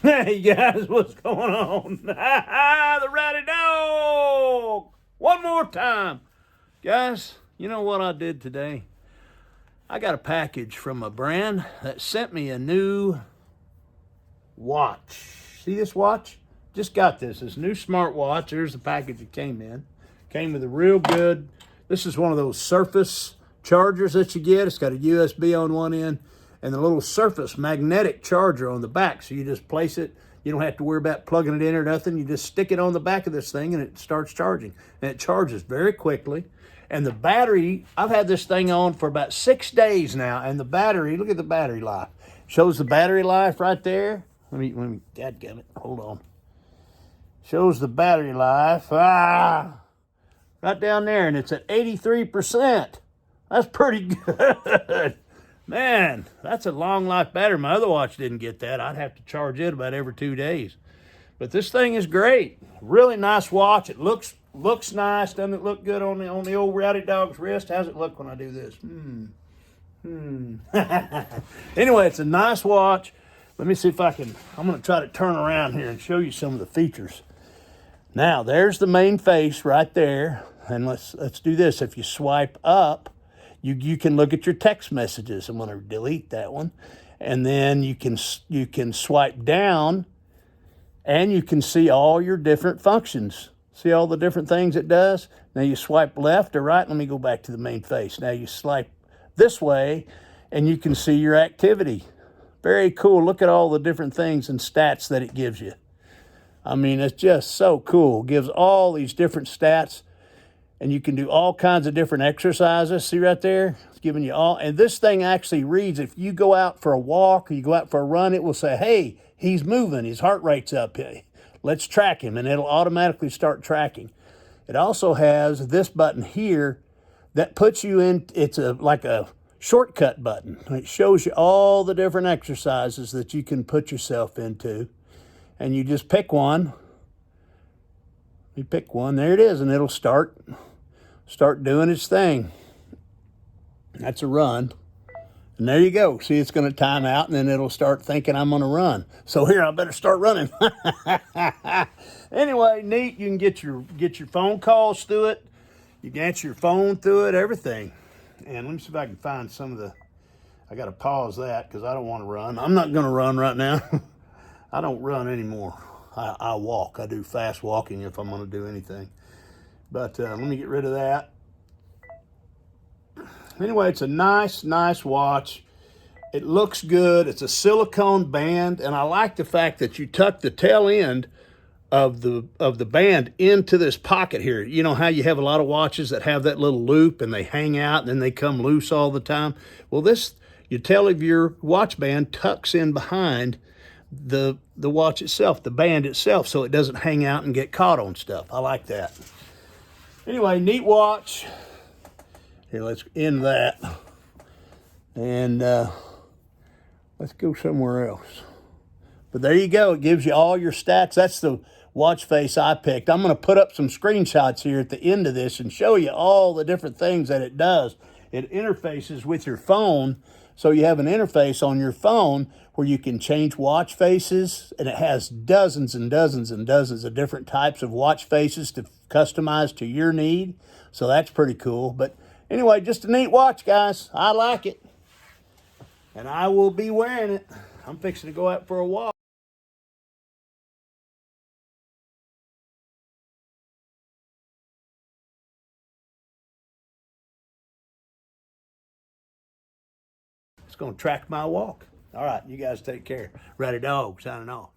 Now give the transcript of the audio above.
Hey guys, what's going on? The Rowdy Dog! One more time. Guys, you know what I did today? I got a package from a brand that sent me a new watch. See this watch? Just got this. This new smartwatch. There's the package it came in. Came with a real good, this is one of those Surface chargers that you get. It's got a USB on one end and the little Surface magnetic charger on the back. So you just place it. You don't have to worry about plugging it in or nothing. You just stick it on the back of this thing and it starts charging. And it charges very quickly. And the battery, I've had this thing on for about 6 days now. And the battery, look at the battery life. Shows the battery life right there. Let me, dadgummit, hold on. Shows the battery life. Right down there. And it's at 83%. That's pretty good. Man, that's a long life battery. My other watch didn't get that. I'd have to charge it about every 2 days. But this thing is great. Really nice watch. It looks nice. Doesn't it look good on the old Rowdy Dog's wrist? How's it look when I do this? Anyway, it's a nice watch. Let me see if I'm going to try to turn around here and show you some of the features. Now, there's the main face right there. And let's do this. If you swipe up, you can look at your text messages. I'm going to delete that one. And then you can swipe down and you can see all your different functions. See all the different things it does? Now you swipe left or right. Let me go back to the main face. Now you swipe this way and you can see your activity. Very cool. Look at all the different things and stats that it gives you. I mean, it's just so cool. It gives all these different stats. And you can do all kinds of different exercises. See right there? It's giving you all. And this thing actually reads, if you go out for a walk or you go out for a run, it will say, hey, he's moving. His heart rate's up. Let's track him. And it'll automatically start tracking. It also has this button here that puts you in, it's like a shortcut button. It shows you all the different exercises that you can put yourself into. And you just pick one. You pick one. There it is. And it'll start doing its thing. That's a run. And there you go. See, it's going to time out, and then it'll start thinking I'm going to run. So here, I better start running. Anyway, neat. You can get your phone calls through it. You can answer your phone through it, everything. And let me see if I can find some of the, I got to pause that because I don't want to run. I'm not going to run right now. I don't run anymore. I walk. I do fast walking if I'm going to do anything. But let me get rid of that. Anyway, it's a nice watch. It looks good. It's a silicone band, and I like the fact that you tuck the tail end of the band into this pocket here. You know how you have a lot of watches that have that little loop and they hang out and then they come loose all the time? Well, your tail of your watch band tucks in behind the watch itself, the band itself, so it doesn't hang out and get caught on stuff. I like that. Anyway, neat watch. Here, let's end that. And let's go somewhere else. But there you go. It gives you all your stats. That's the watch face I picked. I'm going to put up some screenshots here at the end of this and show you all the different things that it does. It interfaces with your phone. So you have an interface on your phone where you can change watch faces, and it has dozens and dozens and dozens of different types of watch faces to customize to your need. So that's pretty cool. But anyway, just a neat watch, guys. I like it. And I will be wearing it. I'm fixing to go out for a walk. It's going to track my walk. All right, you guys take care. Rowdy Dog signing off.